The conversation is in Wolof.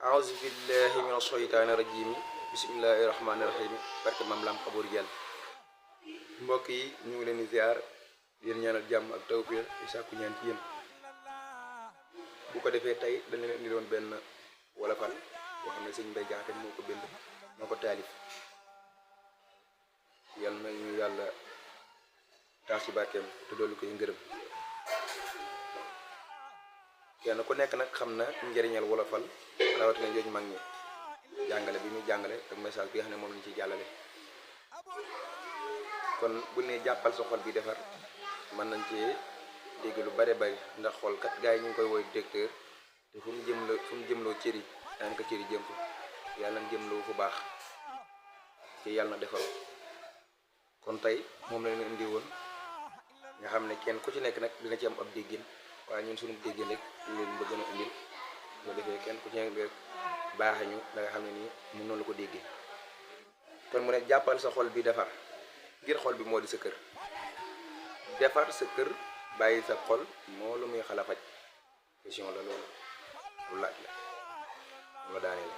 auzu billahi mina shaytaani rajim bismillahi rahmaani rahim barke maam lam xaboor yàlla mbokk yi ñu ngi leen di ziar yéen ñaanal jàmm ak tawfiq di sàkku ñaan ci yéen bu ko defee tey dañ leen indi doon benn wolofal boo xam ne sëñ Mbay Jaxate moo ko bind moo ko taalif yàlla na ñu yàlla taas ci barkeem te dolli ko ngërëm kenn ku nekk nag xam na njëriñal wolofal rawatina jooju mag ñi jàngale bi muy jàngale ak message bi nga xam ne moom lañ ciy jàllale kon bu ne jàppal sa xol bi defar mën nañ ci dégg lu bare bari ndax xol kat gars yi ñu ngi koy woy directeur te fu mu jëmloo cëri daan ko cëri jëm fa yàlla na jëmloo fu baax ci yàlla na defal kon tey moom la ñu indi woon nga xam ne kenn ku ci nekk nag dina ci am ab déggin waaye ñun suñu déggin rek leen bëgg na indil boo defee kenn ku ci nekk rek baaxe ñu da nga xam ne nii mun noonu la ko déggee kon mu ne jàppal sa xol bi defar ngir xol bi moo di sa kër defar sa kër bàyyi sa xol moo lu muy xala faj question la loolu lu laaj la daanee la